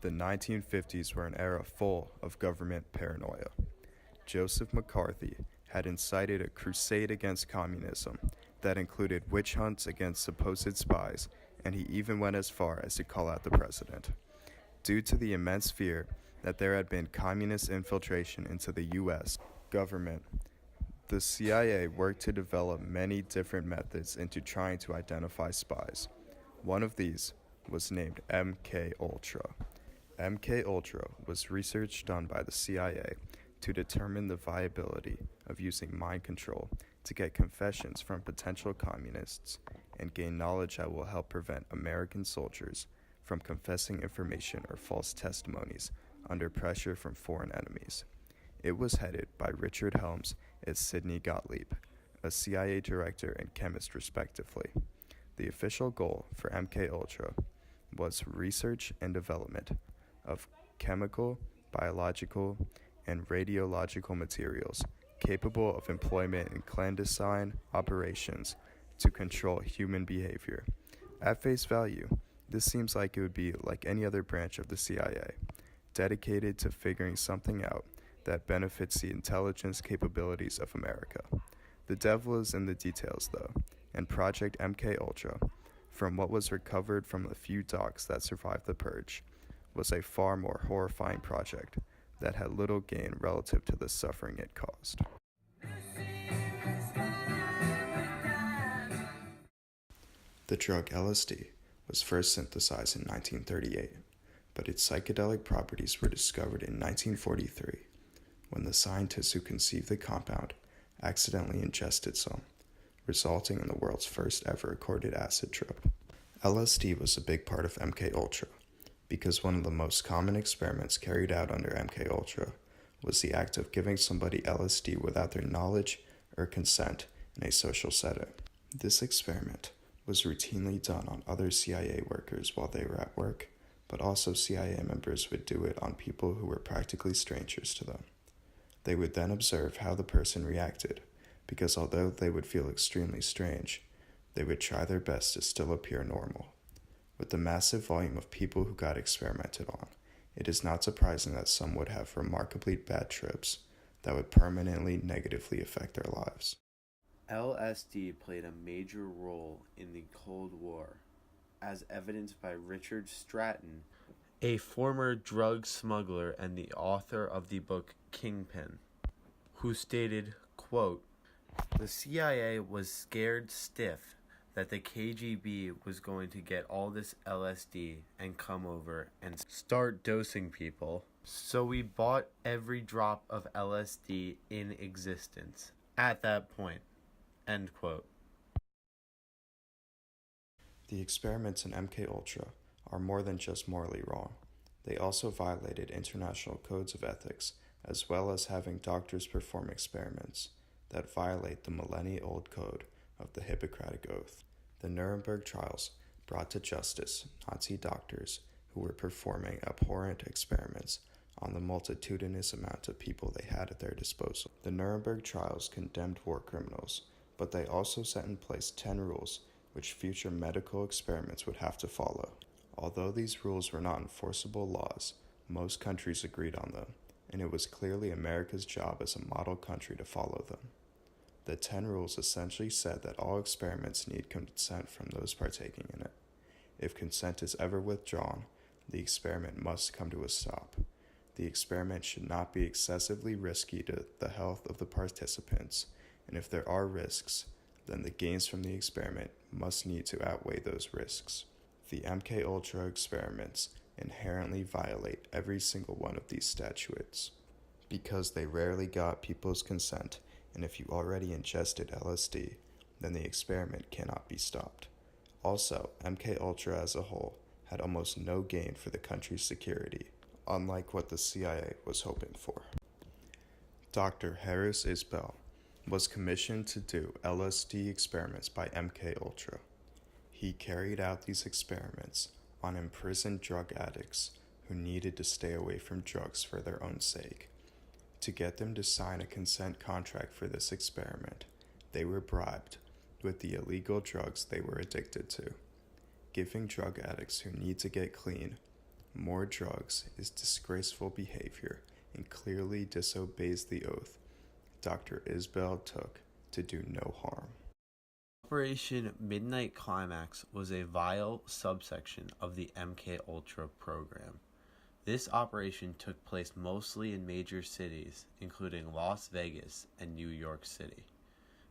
The 1950s were an era full of government paranoia. Joseph McCarthy had incited a crusade against communism that included witch hunts against supposed spies, and he even went as far as to call out the president. Due to the immense fear that there had been communist infiltration into the U.S. government, the CIA worked to develop many different methods into trying to identify spies. One of these was named MK Ultra. MK Ultra was research done by the CIA to determine the viability of using mind control to get confessions from potential communists and gain knowledge that will help prevent American soldiers from confessing information or false testimonies under pressure from foreign enemies. It was headed by Richard Helms and Sidney Gottlieb, a CIA director and chemist respectively. The official goal for MK Ultra was research and development of chemical, biological, and radiological materials capable of employment in clandestine operations to control human behavior. At face value, this seems like it would be like any other branch of the CIA, dedicated to figuring something out that benefits the intelligence capabilities of America. The devil is in the details, though, and Project MK Ultra, from what was recovered from the few docs that survived the purge, was a far more horrifying project that had little gain relative to the suffering it caused. The drug LSD was first synthesized in 1938, but its psychedelic properties were discovered in 1943 when the scientists who conceived the compound accidentally ingested some, resulting in the world's first ever recorded acid trip. LSD was a big part of MK Ultra because one of the most common experiments carried out under MK Ultra was the act of giving somebody LSD without their knowledge or consent in a social setting. This experiment was routinely done on other CIA workers while they were at work, but also CIA members would do it on people who were practically strangers to them. They would then observe how the person reacted, because although they would feel extremely strange, they would try their best to still appear normal. With the massive volume of people who got experimented on, it is not surprising that some would have remarkably bad trips that would permanently negatively affect their lives. LSD played a major role in the Cold War, as evidenced by Richard Stratton, a former drug smuggler and the author of the book Kingpin, who stated, quote, "The CIA was scared stiff that the KGB was going to get all this LSD and come over and start dosing people, so we bought every drop of LSD in existence at that point." End quote. The experiments in MK Ultra are more than just morally wrong. They also violated international codes of ethics, as well as having doctors perform experiments that violate the millennia-old code of the Hippocratic Oath. The Nuremberg trials brought to justice Nazi doctors who were performing abhorrent experiments on the multitudinous amount of people they had at their disposal. The Nuremberg trials condemned war criminals, but they also set in place 10 rules which future medical experiments would have to follow. Although these rules were not enforceable laws, most countries agreed on them, and it was clearly America's job as a model country to follow them. The 10 rules essentially said that all experiments need consent from those partaking in it. If consent is ever withdrawn, the experiment must come to a stop. The experiment should not be excessively risky to the health of the participants, and if there are risks, then the gains from the experiment must need to outweigh those risks. The MK Ultra experiments inherently violate every single one of these statutes because they rarely got people's consent, and if you already ingested LSD, then the experiment cannot be stopped. Also, MK Ultra as a whole had almost no gain for the country's security, unlike what the CIA was hoping for. Dr. Harris Isbell was commissioned to do LSD experiments by MK Ultra. He carried out these experiments on imprisoned drug addicts who needed to stay away from drugs for their own sake. To get them to sign a consent contract for this experiment, they were bribed with the illegal drugs they were addicted to. Giving drug addicts who need to get clean more drugs is disgraceful behavior and clearly disobeys the oath Dr. Isbell took to do no harm. Operation Midnight Climax was a vile subsection of the MKUltra program. This operation took place mostly in major cities, including Las Vegas and New York City.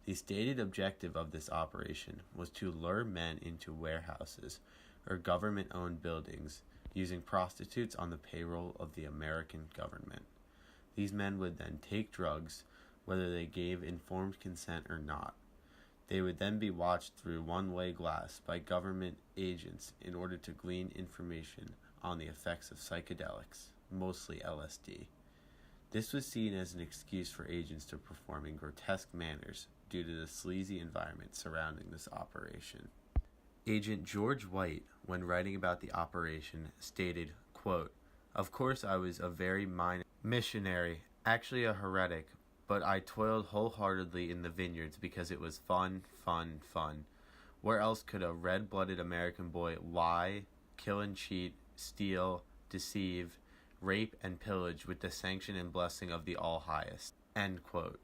The stated objective of this operation was to lure men into warehouses or government-owned buildings using prostitutes on the payroll of the American government. These men would then take drugs, whether they gave informed consent or not. They would then be watched through one-way glass by government agents in order to glean information on the effects of psychedelics, mostly LSD. This was seen as an excuse for agents to perform in grotesque manners due to the sleazy environment surrounding this operation. Agent George White, when writing about the operation, stated, quote, "Of course I was a very minor missionary, actually a heretic, but I toiled wholeheartedly in the vineyards because it was fun. Where else could a red-blooded American boy lie, kill and cheat, steal, deceive, rape, and pillage with the sanction and blessing of the All-Highest?" End quote.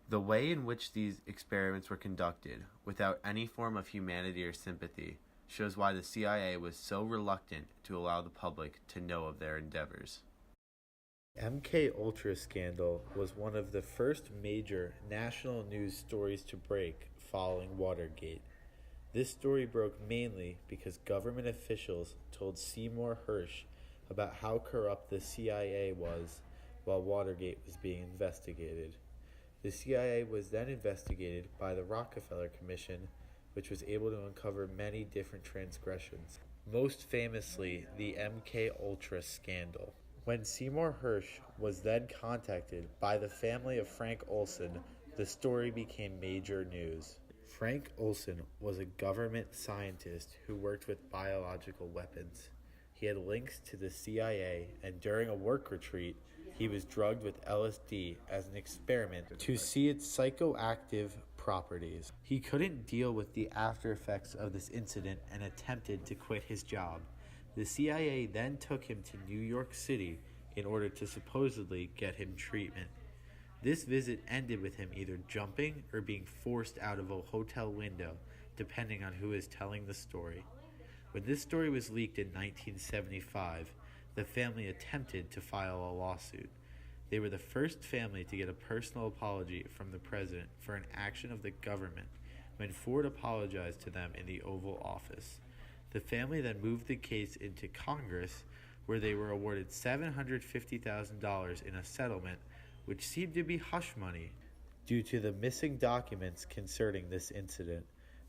The way in which these experiments were conducted, without any form of humanity or sympathy, shows why the CIA was so reluctant to allow the public to know of their endeavors. MKUltra scandal was one of the first major national news stories to break following Watergate. This story broke mainly because government officials told Seymour Hersh about how corrupt the CIA was while Watergate was being investigated. The CIA was then investigated by the Rockefeller Commission, which was able to uncover many different transgressions, most famously the MKUltra scandal. When Seymour Hersh was then contacted by the family of Frank Olson, the story became major news. Frank Olson was a government scientist who worked with biological weapons. He had links to the CIA, and during a work retreat, he was drugged with LSD as an experiment to see its psychoactive properties. He couldn't deal with the after effects of this incident and attempted to quit his job. The CIA then took him to New York City in order to supposedly get him treatment. This visit ended with him either jumping or being forced out of a hotel window, depending on who is telling the story. When this story was leaked in 1975, the family attempted to file a lawsuit. They were the first family to get a personal apology from the president for an action of the government when Ford apologized to them in the Oval Office. The family then moved the case into Congress, where they were awarded $750,000 in a settlement, which seemed to be hush money due to the missing documents concerning this incident.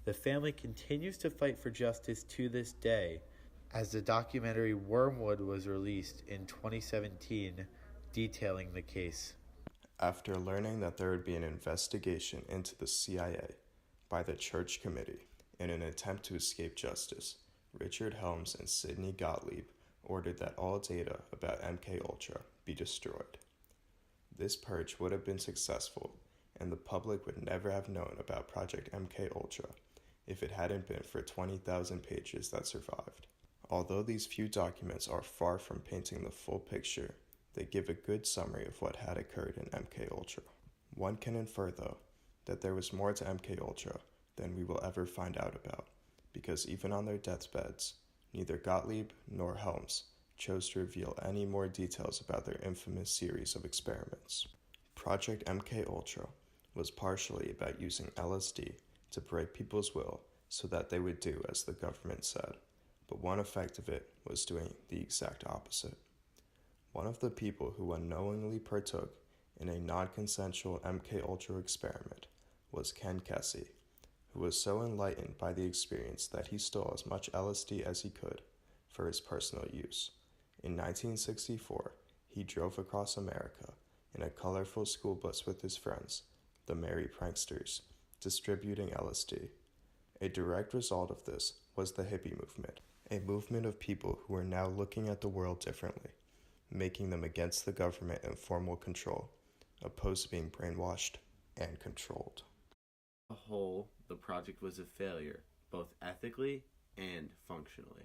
The family continues to fight for justice to this day, as the documentary Wormwood was released in 2017 detailing the case. After learning that there would be an investigation into the CIA by the Church Committee in an attempt to escape justice, Richard Helms and Sidney Gottlieb ordered that all data about MKUltra be destroyed. This purge would have been successful, and the public would never have known about Project MKUltra if it hadn't been for 20,000 pages that survived. Although these few documents are far from painting the full picture, they give a good summary of what had occurred in MKUltra. One can infer, though, that there was more to MKUltra than we will ever find out about, because even on their deathbeds, neither Gottlieb nor Helms chose to reveal any more details about their infamous series of experiments. Project MKUltra was partially about using LSD to break people's will so that they would do as the government said, but one effect of it was doing the exact opposite. One of the people who unknowingly partook in a non-consensual MKUltra experiment was Ken Kesey, who was so enlightened by the experience that he stole as much LSD as he could for his personal use. In 1964, he drove across America in a colorful school bus with his friends, the Merry Pranksters, distributing LSD. A direct result of this was the hippie movement, a movement of people who are now looking at the world differently, making them against the government and formal control, opposed to being brainwashed and controlled. As a whole, the project was a failure, both ethically and functionally.